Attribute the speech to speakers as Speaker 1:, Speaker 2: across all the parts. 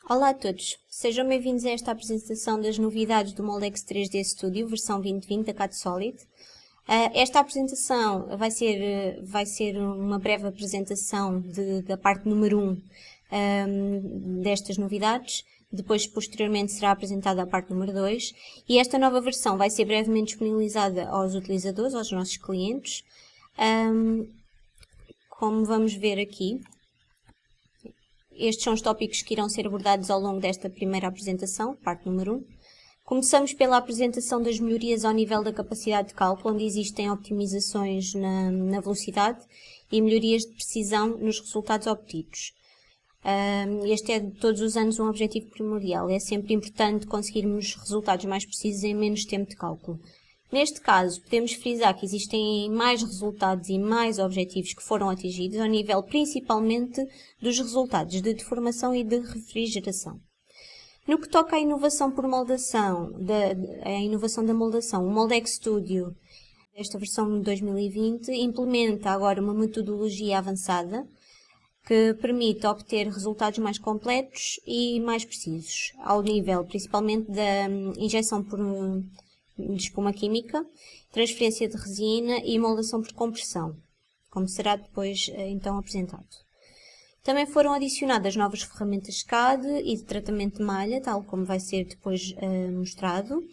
Speaker 1: Olá a todos, sejam bem-vindos a esta apresentação das novidades do Moldex 3D Studio, versão 2020 da CADSolid. Esta apresentação vai ser uma breve apresentação da parte número 1 destas novidades. Depois, posteriormente, será apresentada a parte número 2. E esta nova versão vai ser brevemente disponibilizada aos utilizadores, aos nossos clientes. Como vamos ver aqui, estes são os tópicos que irão ser abordados ao longo desta primeira apresentação, parte número 1. Começamos pela apresentação das melhorias ao nível da capacidade de cálculo, onde existem optimizações na velocidade e melhorias de precisão nos resultados obtidos. Este é de todos os anos um objetivo primordial. É sempre importante conseguirmos resultados mais precisos em menos tempo de cálculo. Neste caso, podemos frisar que existem mais resultados e mais objetivos que foram atingidos, ao nível principalmente dos resultados de deformação e de refrigeração. No que toca à inovação por moldação, da moldação, o Moldex Studio, esta versão de 2020, implementa agora uma metodologia avançada que permite obter resultados mais completos e mais precisos, ao nível principalmente da injeção de espuma química, transferência de resina e moldação por compressão, como será depois então apresentado. Também foram adicionadas novas ferramentas CAD e de tratamento de malha, tal como vai ser depois mostrado.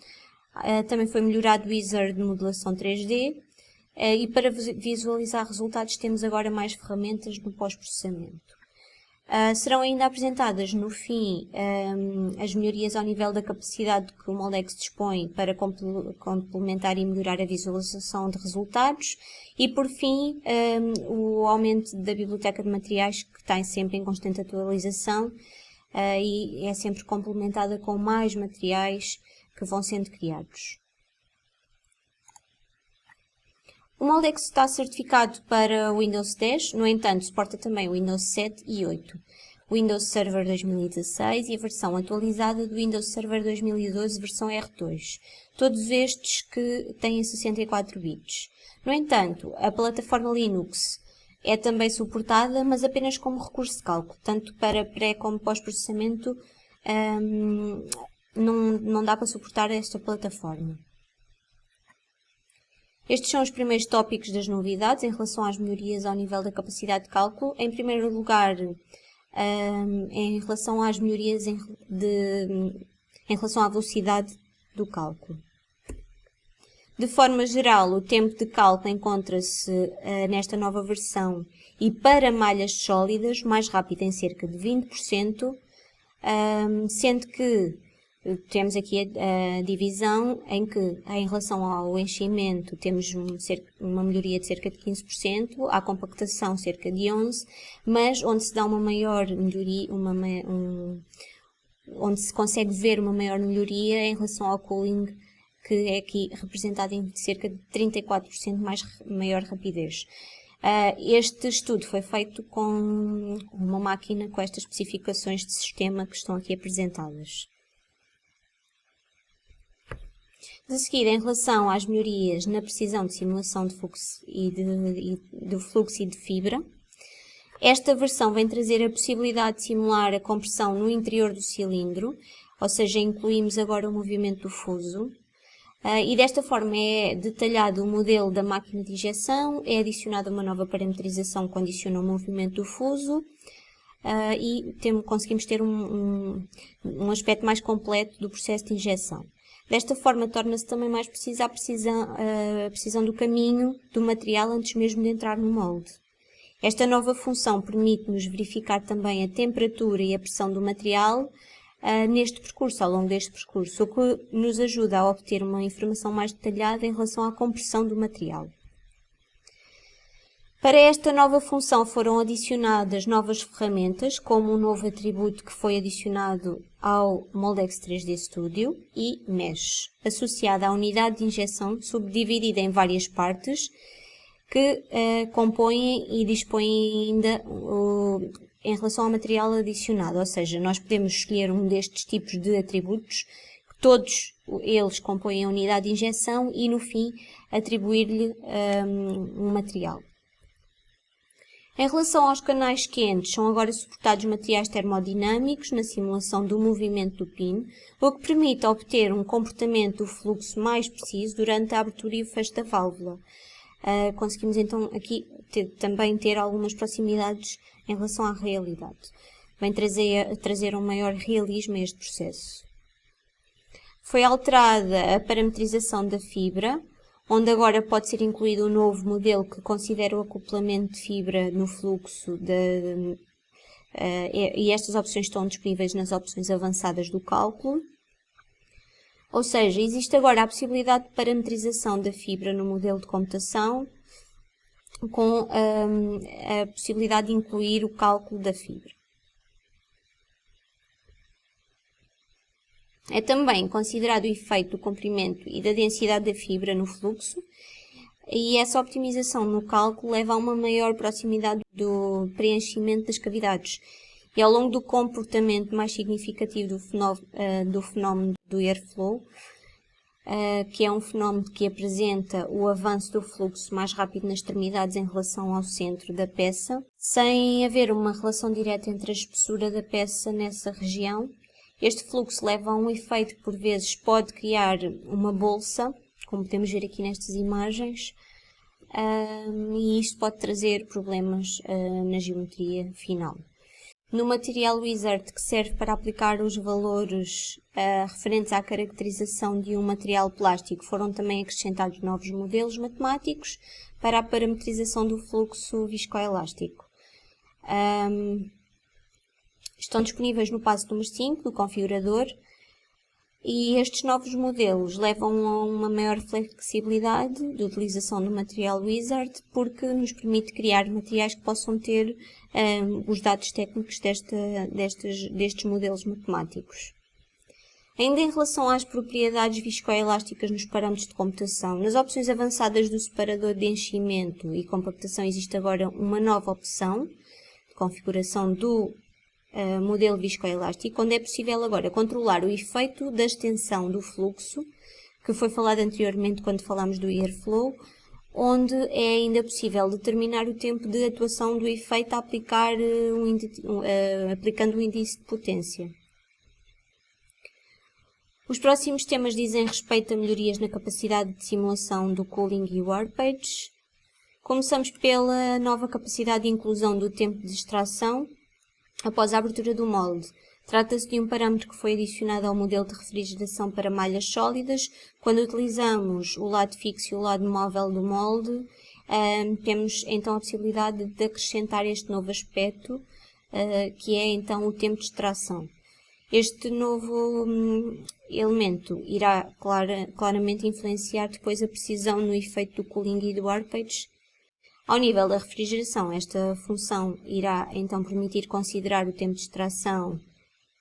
Speaker 1: Também foi melhorado o Wizard de modelação 3D e para visualizar resultados temos agora mais ferramentas no pós-processamento. Serão ainda apresentadas no fim as melhorias ao nível da capacidade que o Moldex dispõe para complementar e melhorar a visualização de resultados e, por fim, o aumento da biblioteca de materiais que está sempre em constante atualização e é sempre complementada com mais materiais que vão sendo criados. O Moldex está certificado para Windows 10, no entanto, suporta também o Windows 7 e 8, Windows Server 2016 e a versão atualizada do Windows Server 2012, versão R2, todos estes que têm 64 bits. No entanto, a plataforma Linux é também suportada, mas apenas como recurso de cálculo, tanto para pré como pós-processamento não dá para suportar esta plataforma. Estes são os primeiros tópicos das novidades em relação às melhorias ao nível da capacidade de cálculo. Em primeiro lugar, em relação às melhorias em relação à velocidade do cálculo. De forma geral, o tempo de cálculo encontra-se nesta nova versão e para malhas sólidas mais rápido em cerca de 20%, sendo que temos aqui a divisão em que, em relação ao enchimento, temos uma melhoria de cerca de 15%, à compactação cerca de 11%, mas onde se dá uma maior melhoria, onde se consegue ver uma maior melhoria em relação ao cooling, que é aqui representado em cerca de 34% maior rapidez. Este estudo foi feito com uma máquina com estas especificações de sistema que estão aqui apresentadas. De seguida, em relação às melhorias na precisão de simulação de fluxo do fluxo e de fibra, esta versão vem trazer a possibilidade de simular a compressão no interior do cilindro, ou seja, incluímos agora o movimento do fuso, e desta forma é detalhado o modelo da máquina de injeção, é adicionada uma nova parametrização que condiciona o movimento do fuso, e conseguimos ter um aspecto mais completo do processo de injeção. Desta forma, torna-se também mais precisa a precisão do caminho do material antes mesmo de entrar no molde. Esta nova função permite-nos verificar também a temperatura e a pressão do material neste percurso, ao longo deste percurso, o que nos ajuda a obter uma informação mais detalhada em relação à compressão do material. Para esta nova função foram adicionadas novas ferramentas, como um novo atributo que foi adicionado ao Moldex 3D Studio e Mesh, associada à unidade de injeção subdividida em várias partes que compõem e dispõem ainda em relação ao material adicionado, ou seja, nós podemos escolher um destes tipos de atributos, que todos eles compõem a unidade de injeção e no fim atribuir-lhe um material. Em relação aos canais quentes, são agora suportados materiais termodinâmicos na simulação do movimento do pino, o que permite obter um comportamento do fluxo mais preciso durante a abertura e o fecho da válvula. Conseguimos então aqui também ter algumas proximidades em relação à realidade. Vem trazer um maior realismo a este processo. Foi alterada a parametrização da fibra, onde agora pode ser incluído um novo modelo que considera o acoplamento de fibra no fluxo e estas opções estão disponíveis nas opções avançadas do cálculo. Ou seja, existe agora a possibilidade de parametrização da fibra no modelo de computação, com a possibilidade de incluir o cálculo da fibra. É também considerado o efeito do comprimento e da densidade da fibra no fluxo, e essa optimização no cálculo leva a uma maior proximidade do preenchimento das cavidades. E ao longo do comportamento mais significativo do fenómeno do airflow, que é um fenómeno que apresenta o avanço do fluxo mais rápido nas extremidades em relação ao centro da peça, sem haver uma relação direta entre a espessura da peça nessa região. Este fluxo leva a um efeito que por vezes pode criar uma bolsa, como podemos ver aqui nestas imagens, e isto pode trazer problemas na geometria final. No Material Wizard, que serve para aplicar os valores referentes à caracterização de um material plástico, foram também acrescentados novos modelos matemáticos para a parametrização do fluxo viscoelástico. Estão disponíveis no passo número 5 do configurador, e estes novos modelos levam a uma maior flexibilidade de utilização do Material Wizard, porque nos permite criar materiais que possam ter os dados técnicos destes modelos matemáticos. Ainda em relação às propriedades viscoelásticas nos parâmetros de computação, nas opções avançadas do separador de enchimento e compactação existe agora uma nova opção de configuração do modelo viscoelástico, onde é possível agora controlar o efeito da extensão do fluxo, que foi falado anteriormente quando falámos do airflow, onde é ainda possível determinar o tempo de atuação do efeito aplicando um índice de potência. Os próximos temas dizem respeito a melhorias na capacidade de simulação do cooling e warpage. Começamos pela nova capacidade de inclusão do tempo de extração após a abertura do molde. Trata-se de um parâmetro que foi adicionado ao modelo de refrigeração para malhas sólidas. Quando utilizamos o lado fixo e o lado móvel do molde, temos então a possibilidade de acrescentar este novo aspecto, que é então o tempo de extração. Este novo elemento irá claramente influenciar depois a precisão no efeito do cooling e do warpage. Ao nível da refrigeração, esta função irá então permitir considerar o tempo de extração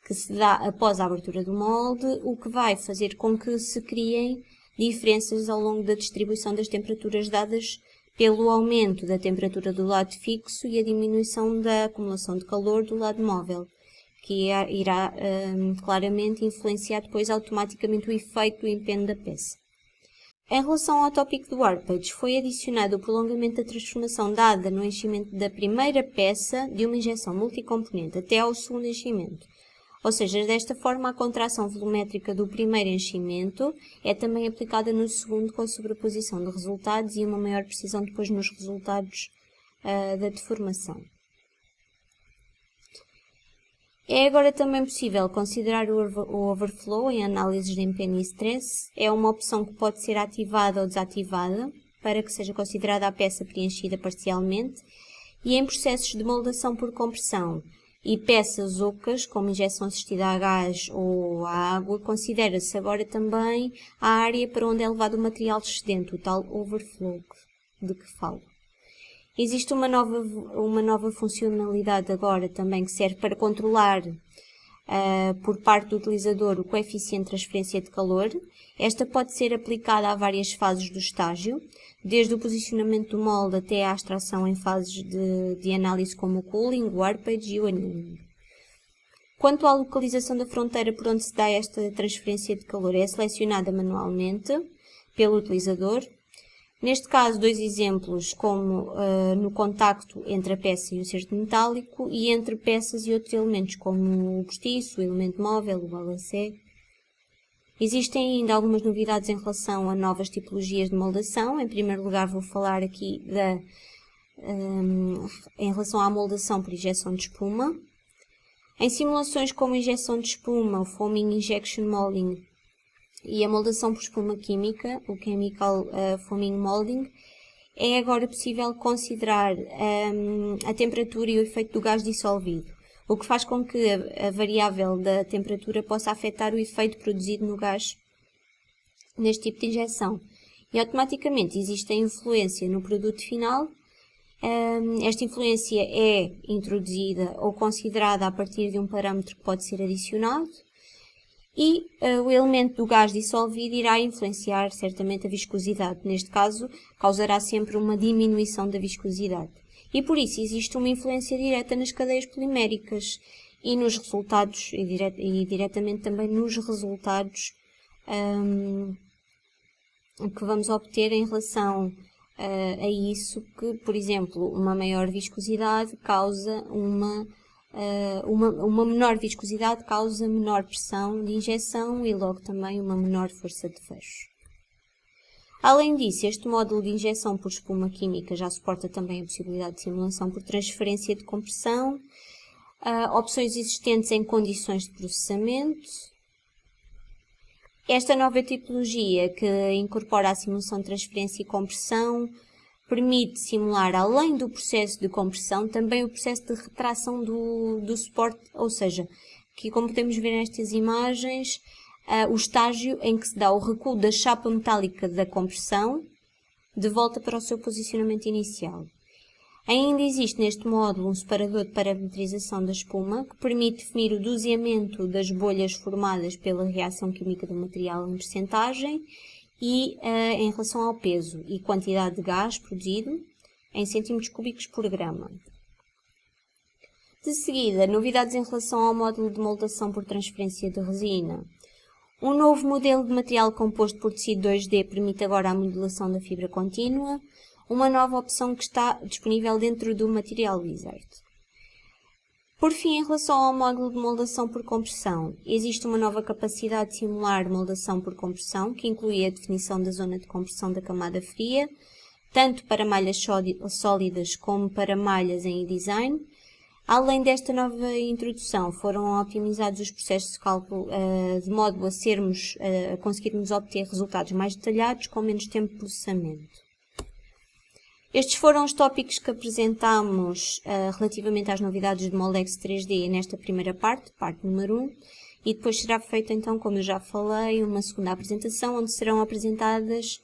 Speaker 1: que se dá após a abertura do molde, o que vai fazer com que se criem diferenças ao longo da distribuição das temperaturas dadas pelo aumento da temperatura do lado fixo e a diminuição da acumulação de calor do lado móvel, que irá claramente influenciar depois automaticamente o efeito do empenho da peça. Em relação ao tópico do warpage, foi adicionado o prolongamento da transformação dada no enchimento da primeira peça de uma injeção multicomponente até ao segundo enchimento. Ou seja, desta forma a contração volumétrica do primeiro enchimento é também aplicada no segundo com a sobreposição de resultados e uma maior precisão depois nos resultados da deformação. É agora também possível considerar o overflow em análises de empenho e stress. É uma opção que pode ser ativada ou desativada para que seja considerada a peça preenchida parcialmente, e em processos de moldação por compressão e peças ocas, como injeção assistida a gás ou a água, considera-se agora também a área para onde é levado o material excedente, o tal overflow de que falo. Existe uma nova funcionalidade agora também que serve para controlar por parte do utilizador o coeficiente de transferência de calor. Esta pode ser aplicada a várias fases do estágio, desde o posicionamento do molde até à extração em fases de análise como o cooling, o warpage e o annealing. Quanto à localização da fronteira por onde se dá esta transferência de calor, é selecionada manualmente pelo utilizador. Neste caso, dois exemplos, como no contacto entre a peça e o acerto metálico e entre peças e outros elementos, como o postiço, o elemento móvel, o balancé. Existem ainda algumas novidades em relação a novas tipologias de moldação. Em primeiro lugar, vou falar aqui em relação à moldação por injeção de espuma. Em simulações como injeção de espuma, o Foaming Injection Molding e a moldação por espuma química, o Chemical Foaming Molding, é agora possível considerar a temperatura e o efeito do gás dissolvido, o que faz com que a variável da temperatura possa afetar o efeito produzido no gás neste tipo de injeção. E automaticamente existe a influência no produto final. Esta influência é introduzida ou considerada a partir de um parâmetro que pode ser adicionado e o elemento do gás dissolvido irá influenciar certamente a viscosidade. Neste caso, causará sempre uma diminuição da viscosidade. E por isso existe uma influência direta nas cadeias poliméricas e nos resultados, e diretamente também nos resultados que vamos obter em relação a isso, que, por exemplo, uma maior viscosidade causa uma menor viscosidade causa menor pressão de injeção e logo também uma menor força de fecho. Além disso, este módulo de injeção por espuma química já suporta também a possibilidade de simulação por transferência de compressão, opções existentes em condições de processamento. Esta nova tipologia, que incorpora a simulação de transferência e compressão, permite simular, além do processo de compressão, também o processo de retração do suporte, ou seja, que como podemos ver nestas imagens, o estágio em que se dá o recuo da chapa metálica da compressão de volta para o seu posicionamento inicial. Ainda existe neste módulo um separador de parametrização da espuma, que permite definir o doseamento das bolhas formadas pela reação química do material em percentagem e em relação ao peso e quantidade de gás produzido em centímetros cúbicos por grama. De seguida, novidades em relação ao módulo de moldação por transferência de resina. Um novo modelo de material composto por tecido 2D permite agora a modulação da fibra contínua, uma nova opção que está disponível dentro do Material Wizard. Por fim, em relação ao módulo de moldação por compressão, existe uma nova capacidade de simular moldação por compressão, que inclui a definição da zona de compressão da camada fria, tanto para malhas sólidas como para malhas em e-design. Além desta nova introdução, foram optimizados os processos de cálculo de modo a conseguirmos obter resultados mais detalhados com menos tempo de processamento. Estes foram os tópicos que apresentámos relativamente às novidades de Moldex 3D nesta primeira parte número 1, e depois será feita então, como eu já falei, uma segunda apresentação, onde serão apresentadas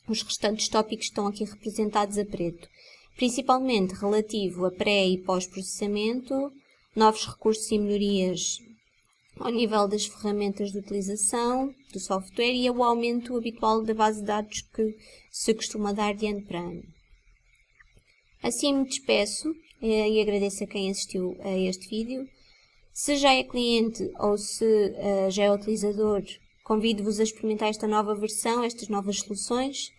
Speaker 1: os restantes tópicos que estão aqui representados a preto, principalmente relativo a pré- e pós-processamento, novos recursos e melhorias ao nível das ferramentas de utilização do software e o aumento habitual da base de dados que se costuma dar de ano para ano. Assim me despeço e agradeço a quem assistiu a este vídeo. Se já é cliente ou se já é utilizador, convido-vos a experimentar esta nova versão, estas novas soluções.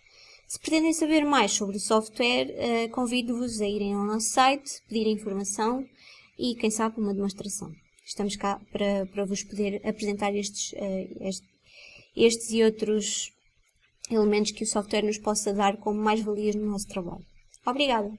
Speaker 1: Se pretendem saber mais sobre o software, convido-vos a irem ao nosso site, pedir informação e, quem sabe, uma demonstração. Estamos cá para vos poder apresentar estes e outros elementos que o software nos possa dar como mais-valias no nosso trabalho. Obrigada!